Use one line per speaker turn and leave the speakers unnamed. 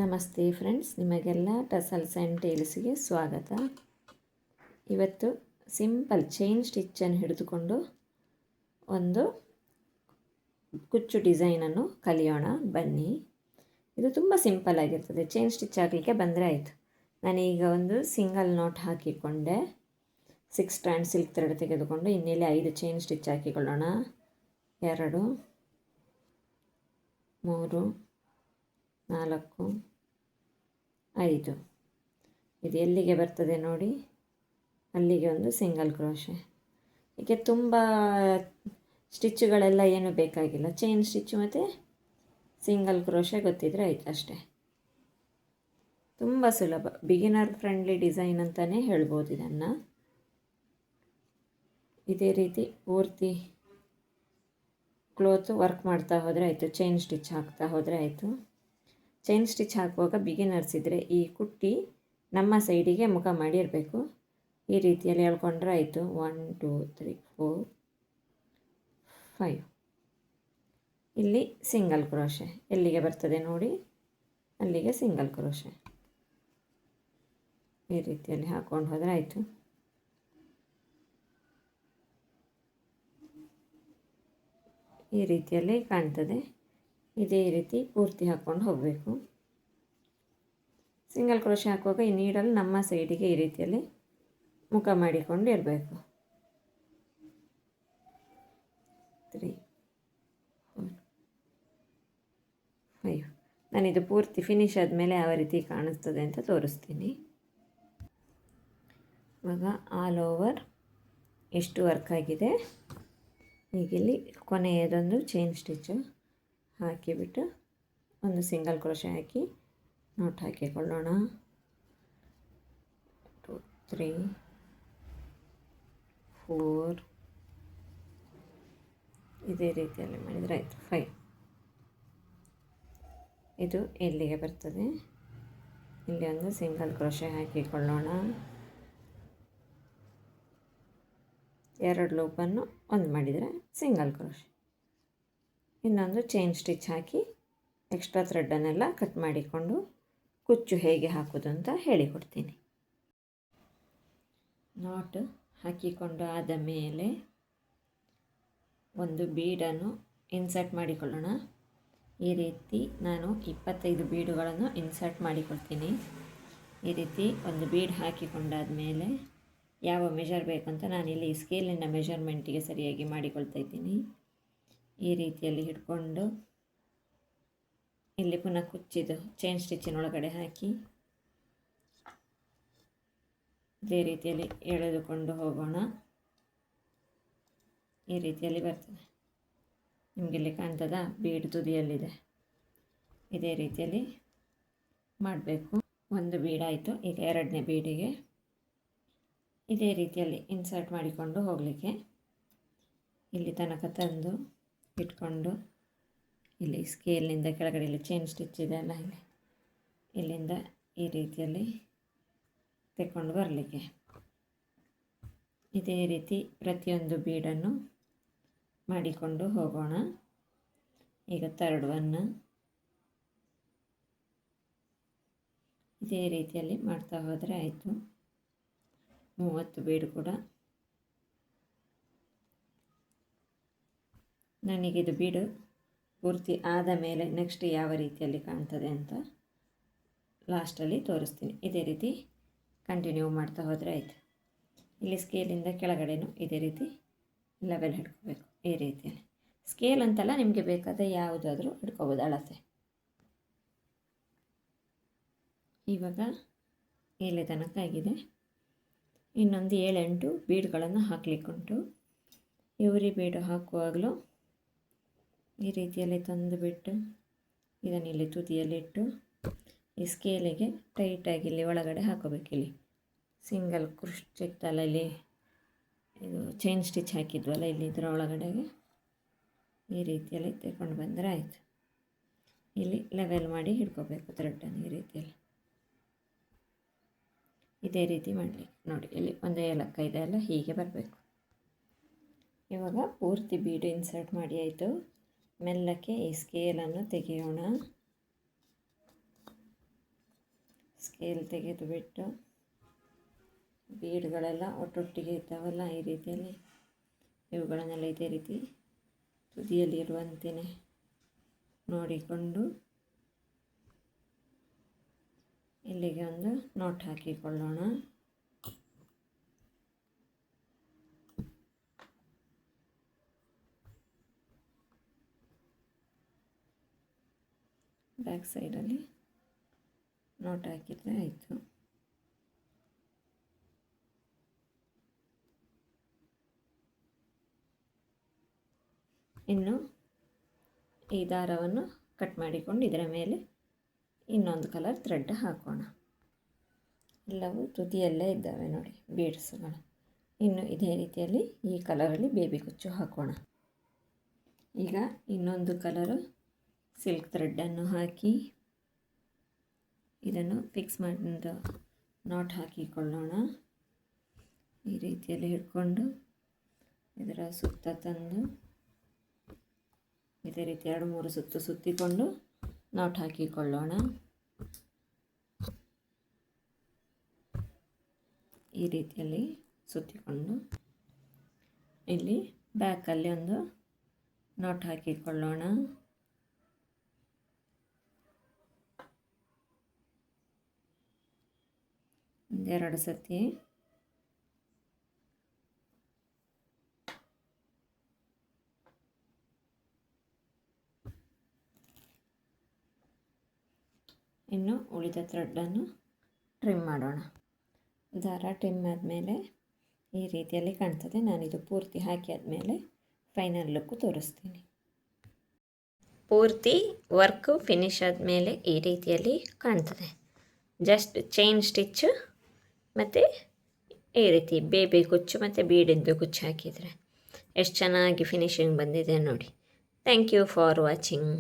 ನಮಸ್ತೆ ಫ್ರೆಂಡ್ಸ್, ನಿಮಗೆಲ್ಲ tassels and ಟೇಲ್ಸ್ಗೆ ಸ್ವಾಗತ. ಇವತ್ತು ಸಿಂಪಲ್ ಚೈನ್ ಸ್ಟಿಚ್ಚನ್ನು ಹಿಡಿದುಕೊಂಡು ಒಂದು ಕುಚ್ಚು ಡಿಸೈನನ್ನು ಕಲಿಯೋಣ ಬನ್ನಿ. ಇದು ತುಂಬ ಸಿಂಪಲ್ ಆಗಿರ್ತದೆ. ಚೈನ್ ಸ್ಟಿಚ್ ಹಾಕಲಿಕ್ಕೆ ಬಂದರೆ ಆಯಿತು. ನಾನೀಗ ಒಂದು ಸಿಂಗಲ್ ನಾಟ್ ಹಾಕಿಕೊಂಡೆ. 6 ಸ್ಟ್ಯಾಂಡ್ ಸಿಲ್ಕ್ ಥ್ರೆಡ್ ತೆಗೆದುಕೊಂಡು ಇನ್ನೆಲ್ಲಿ 5 ಚೈನ್ ಸ್ಟಿಚ್ ಹಾಕಿಕೊಳ್ಳೋಣ. 2 3 4 5. ಇದು ಎಲ್ಲಿಗೆ ಬರ್ತದೆ ನೋಡಿ, ಅಲ್ಲಿಗೆ ಒಂದು ಸಿಂಗಲ್ ಕ್ರೋಶೆ. ಹೀಗೆ ತುಂಬ ಸ್ಟಿಚ್ಚುಗಳೆಲ್ಲ ಏನೂ ಬೇಕಾಗಿಲ್ಲ. ಚೈನ್ ಸ್ಟಿಚ್ಚು ಮತ್ತು ಸಿಂಗಲ್ ಕ್ರೋಶೆ ಗೊತ್ತಿದ್ರೆ ಆಯಿತು ಅಷ್ಟೇ. ತುಂಬ ಸುಲಭ, ಬಿಗಿನರ್ ಫ್ರೆಂಡ್ಲಿ ಡಿಸೈನ್ ಅಂತಲೇ ಹೇಳ್ಬೋದು ಇದನ್ನು. ಇದೇ ರೀತಿ ಪೂರ್ತಿ ಕ್ಲೋತು ವರ್ಕ್ ಮಾಡ್ತಾ ಹೋದರೆ ಆಯಿತು. ಚೈನ್ ಸ್ಟಿಚ್ ಹಾಕ್ತಾ ಹೋದರೆ ಆಯಿತು. ಚೈನ್ ಸ್ಟಿಚ್ ಹಾಕುವಾಗ ಬಿಗಿನರ್ಸ್ ಇದ್ದರೆ ಈ ಕುಟ್ಟಿ ನಮ್ಮ ಸೈಡಿಗೆ ಮುಖ ಮಾಡಿರಬೇಕು. ಈ ರೀತಿಯಲ್ಲಿ ಹೇಳ್ಕೊಂಡ್ರೆ ಆಯಿತು. 1 2 3 4 5. ಇಲ್ಲಿ ಸಿಂಗಲ್ ಕ್ರೋಶೆ ಎಲ್ಲಿಗೆ ಬರ್ತದೆ ನೋಡಿ, ಅಲ್ಲಿಗೆ ಸಿಂಗಲ್ ಕ್ರೋಶೆ. ಈ ರೀತಿಯಲ್ಲಿ ಹಾಕ್ಕೊಂಡು ಹೋದರೆ ಆಯಿತು. ಈ ರೀತಿಯಲ್ಲಿ ಕಾಣ್ತದೆ. ಇದೇ ರೀತಿ ಪೂರ್ತಿ ಹಾಕ್ಕೊಂಡು ಹೋಗಬೇಕು. ಸಿಂಗಲ್ ಕ್ರೋಶೆ ಹಾಕುವಾಗ ಈ ನೀಡಲ್ ನಮ್ಮ ಸೈಡಿಗೆ ಈ ರೀತಿಯಲ್ಲಿ ಮುಖ ಮಾಡಿಕೊಂಡು ಇರಬೇಕು. 3 4 5. ನಾನಿದು ಪೂರ್ತಿ ಫಿನಿಶ್ ಆದಮೇಲೆ ಯಾವ ರೀತಿ ಕಾಣಿಸ್ತದೆ ಅಂತ ತೋರಿಸ್ತೀನಿ. ಇವಾಗ ಆಲ್ ಓವರ್ ಎಷ್ಟು ವರ್ಕ್ ಆಗಿದೆ. ಈಗಿಲ್ಲಿ ಕೊನೆಯದೊಂದು ಚೈನ್ ಸ್ಟಿಚ್ಚು ಹಾಕಿಬಿಟ್ಟು ಒಂದು ಸಿಂಗಲ್ ಕ್ರೋಶೆ ಹಾಕಿ ನಾಟ್ ಹಾಕಿಕೊಳ್ಳೋಣ. 2 3 4. ಇದೇ ರೀತಿಯಲ್ಲಿ ಮಾಡಿದರೆ ಆಯಿತು. 5. ಇದು ಎಲ್ಲಿಗೆ ಬರ್ತದೆ, ಇಲ್ಲಿ ಒಂದು ಸಿಂಗಲ್ ಕ್ರೋಶೆ ಹಾಕಿಕೊಳ್ಳೋಣ. 2 ಲೂಪನ್ನು ಒಂದು ಮಾಡಿದರೆ ಸಿಂಗಲ್ ಕ್ರೋಶೆ. ಇನ್ನೊಂದು ಚೈನ್ ಸ್ಟಿಚ್ ಹಾಕಿ ಎಕ್ಸ್ಟ್ರಾ ಥ್ರೆಡ್ಡನ್ನೆಲ್ಲ ಕಟ್ ಮಾಡಿಕೊಂಡು ಕುಚ್ಚು ಹೇಗೆ ಹಾಕೋದು ಅಂತ ಹೇಳಿಕೊಡ್ತೀನಿ. ನಾಟ್ ಹಾಕಿಕೊಂಡು ಆದ ಮೇಲೆ ಒಂದು ಬೀಡನ್ನು ಇನ್ಸರ್ಟ್ ಮಾಡಿಕೊಳ್ಳೋಣ. ಈ ರೀತಿ ನಾನು 25 ಬೀಡುಗಳನ್ನು ಇನ್ಸರ್ಟ್ ಮಾಡಿಕೊಳ್ತೀನಿ. ಈ ರೀತಿ ಒಂದು ಬೀಡ್ ಹಾಕಿಕೊಂಡಾದ ಮೇಲೆ ಯಾವ ಮೆಜರ್ ಬೇಕು ಅಂತ ನಾನಿಲ್ಲಿ ಸ್ಕೇಲಿನ ಮೆಜರ್ಮೆಂಟಿಗೆ ಸರಿಯಾಗಿ ಮಾಡಿಕೊಳ್ತಾ ಇದ್ದೀನಿ. ಈ ರೀತಿಯಲ್ಲಿ ಹಿಡ್ಕೊಂಡು ಇಲ್ಲಿ ಪುನಃ ಕುಚ್ಚಿದು ಚೈನ್ ಸ್ಟಿಚ್ಚಿನೊಳಗಡೆ ಹಾಕಿ ಇದೇ ರೀತಿಯಲ್ಲಿ ಎಳೆದುಕೊಂಡು ಹೋಗೋಣ. ಈ ರೀತಿಯಲ್ಲಿ ಬರ್ತದೆ. ನಿಮಗಿಲ್ಲಿ ಕಾಣ್ತದ, ಬೀಡ್ ತುದಿಯಲ್ಲಿದೆ. ಇದೇ ರೀತಿಯಲ್ಲಿ ಮಾಡಬೇಕು. ಒಂದು ಬೀಡಾಯಿತು. ಈಗ 2ನೇ ಬೀಡಿಗೆ ಇದೇ ರೀತಿಯಲ್ಲಿ ಇನ್ಸರ್ಟ್ ಮಾಡಿಕೊಂಡು ಹೋಗಲಿಕ್ಕೆ ಇಲ್ಲಿ ತನಕ ತಂದು ಇಟ್ಕೊಂಡು ಇಲ್ಲಿ ಸ್ಕೇಲ್ನಿಂದ ಕೆಳಗಡೆ ಇಲ್ಲಿ ಚೈನ್ ಸ್ಟಿಚ್ ಇದೆ ಅಲ್ಲ, ಇಲ್ಲಿಂದ ಈ ರೀತಿಯಲ್ಲಿ ತೆಕ್ಕೊಂಡು ಬರಲಿಕ್ಕೆ ಇದೇ ರೀತಿ ಪ್ರತಿಯೊಂದು ಬೀಡನ್ನು ಮಾಡಿಕೊಂಡು ಹೋಗೋಣ. ಈಗ 3rd ಒನ್ ಇದೇ ರೀತಿಯಲ್ಲಿ ಮಾಡ್ತಾ ಹೋದರೆ ಆಯಿತು. 30 ಬೀಡು ಕೂಡ. ನನಗಿದು ಬೀಡು ಪೂರ್ತಿ ಆದ ಮೇಲೆ ನೆಕ್ಸ್ಟ್ ಯಾವ ರೀತಿಯಲ್ಲಿ ಕಾಣ್ತದೆ ಅಂತ ಲಾಸ್ಟಲ್ಲಿ ತೋರಿಸ್ತೀನಿ. ಇದೇ ರೀತಿ ಕಂಟಿನ್ಯೂ ಮಾಡ್ತಾ ಹೋದರೆ ಆಯಿತು. ಇಲ್ಲಿ ಸ್ಕೇಲಿಂದ ಕೆಳಗಡೆನೂ ಇದೇ ರೀತಿ ಲೆವೆಲ್ ಹಿಡ್ಕೋಬೇಕು. ಈ ರೀತಿಯಲ್ಲಿ ಸ್ಕೇಲ್ ಅಂತಲ್ಲ, ನಿಮಗೆ ಬೇಕಾದ ಯಾವುದಾದ್ರೂ ಹಿಡ್ಕೋಬೋದು ಅಳತೆ. ಇವಾಗ ಇಲ್ಲಿ ತನಕ ಆಗಿದೆ. ಇನ್ನೊಂದು 7-8 ಬೀಡ್ಗಳನ್ನು ಹಾಕಲಿಕ್ಕುಂಟು. ಇವ್ರಿ ಬೀಡು ಹಾಕುವಾಗಲೂ ಈ ರೀತಿಯಲ್ಲಿ ತಂದುಬಿಟ್ಟು ಇದನ್ನು ಇಲ್ಲಿ ತುದಿಯಲ್ಲಿಟ್ಟು ಈ ಸ್ಕೇಲಿಗೆ ಟೈಟಾಗಿ ಇಲ್ಲಿ ಒಳಗಡೆ ಹಾಕೋಬೇಕು. ಇಲ್ಲಿ ಸಿಂಗಲ್ ಕ್ರೋಶ್ ಚಿಕ್ತಲ್ಲ, ಇಲ್ಲಿ ಇದು ಚೈನ್ ಸ್ಟಿಚ್ ಹಾಕಿದ್ವಲ್ಲ, ಇಲ್ಲಿ ಇದರ ಒಳಗಡೆಗೆ ಈ ರೀತಿಯಲ್ಲಿ ತೆಗೊಂಡು ಬಂದರೆ ಆಯಿತು. ಇಲ್ಲಿ ಲೆವೆಲ್ ಮಾಡಿ ಹಿಡ್ಕೋಬೇಕು ಥ್ರೆಡ್ಡನ್ನು ಈ ರೀತಿಯಲ್ಲಿ. ಇದೇ ರೀತಿ ಮಾಡಲಿಕ್ಕೆ ನೋಡಿ, ಇಲ್ಲಿ ಒಂದು ಏಲಕ್ಕ ಇದೆ ಅಲ್ಲ, ಹೀಗೆ ಬರಬೇಕು. ಇವಾಗ ಪೂರ್ತಿ ಬೀಡು ಇನ್ಸರ್ಟ್ ಮಾಡಿ ಆಯಿತು. ಮೆಲ್ಲಕ್ಕೆ ಈ ಸ್ಕೇಲನ್ನು ತೆಗೆಯೋಣ. ಸ್ಕೇಲ್ ತೆಗೆದುಬಿಟ್ಟು ಬೀಡ್ಗಳೆಲ್ಲ ಒಟ್ಟೊಟ್ಟಿಗೆ ಇದ್ದಾವಲ್ಲ, ಈ ರೀತಿಯಲ್ಲಿ ಇವುಗಳನ್ನೆಲ್ಲ ಇದೇ ರೀತಿ ತುದಿಯಲ್ಲಿ ಇರುವಂತೆಯೇ ನೋಡಿಕೊಂಡು ಇಲ್ಲಿಗೆ ಒಂದು ನಾಟ್ ಹಾಕಿಕೊಳ್ಳೋಣ. ಬ್ಯಾಕ್ ಸೈಡಲ್ಲಿ ನಾಟ್ ಹಾಕಿದರೆ ಆಯಿತು. ಇನ್ನು ಈ ದಾರವನ್ನು ಕಟ್ ಮಾಡಿಕೊಂಡು ಇದರ ಮೇಲೆ ಇನ್ನೊಂದು ಕಲರ್ ಥ್ರೆಡ್ ಹಾಕೋಣ. ಎಲ್ಲವೂ ತುದಿಯಲ್ಲೇ ಇದ್ದಾವೆ ನೋಡಿ ಬೀಡ್ಸ್ಗಳು. ಇನ್ನು ಇದೇ ರೀತಿಯಲ್ಲಿ ಈ ಕಲರಲ್ಲಿ ಬೇಬಿ ಕುಚ್ಚು ಹಾಕೋಣ. ಈಗ ಇನ್ನೊಂದು ಕಲರು ಸಿಲ್ಕ್ ಥ್ರೆಡ್ಡನ್ನು ಹಾಕಿ ಇದನ್ನು ಫಿಕ್ಸ್ ಮಾಡಿದ ನಾಟ್ ಹಾಕಿಕೊಳ್ಳೋಣ. ಈ ರೀತಿಯಲ್ಲಿ ಹಿಡ್ಕೊಂಡು ಇದರ ಸುತ್ತ ತಂದು ಇದೇ ರೀತಿ 2-3 ಸುತ್ತು ಸುತ್ತಿಕೊಂಡು ನಾಟ್ ಹಾಕಿಕೊಳ್ಳೋಣ. ಈ ರೀತಿಯಲ್ಲಿ ಸುತ್ತಿಕೊಂಡು ಇಲ್ಲಿ ಬ್ಯಾಕಲ್ಲಿ ಒಂದು ನಾಟ್ ಹಾಕಿಕೊಳ್ಳೋಣ. ಒಂದೆರಡು ಸತಿ ಇನ್ನು ಉಳಿದ ಥ್ರೆಡ್ಡನ್ನು ಟ್ರಿಮ್ ಮಾಡೋಣ. ದಾರ ಟ್ರಿಮ್ ಆದಮೇಲೆ ಈ ರೀತಿಯಲ್ಲಿ ಕಾಣ್ತದೆ. ನಾನಿದು ಪೂರ್ತಿ ಹಾಕಿ ಆದಮೇಲೆ ಫೈನಲ್ ಲುಕ್ಕು ತೋರಿಸ್ತೀನಿ. ಪೂರ್ತಿ ವರ್ಕು ಫಿನಿಶ್ ಆದಮೇಲೆ ಈ ರೀತಿಯಲ್ಲಿ ಕಾಣ್ತದೆ. ಜಸ್ಟ್ ಚೈನ್ ಸ್ಟಿಚ್ಚು ಮತ್ತು ಈ ರೀತಿ ಬೇಬಿ ಕುಚ್ಚು ಮತ್ತು ಬೀಡಿದ್ದು ಕುಚ್ಚು ಹಾಕಿದರೆ ಎಷ್ಟು ಚೆನ್ನಾಗಿ ಫಿನಿಶಿಂಗ್ ಬಂದಿದೆ ನೋಡಿ. Thank you for watching.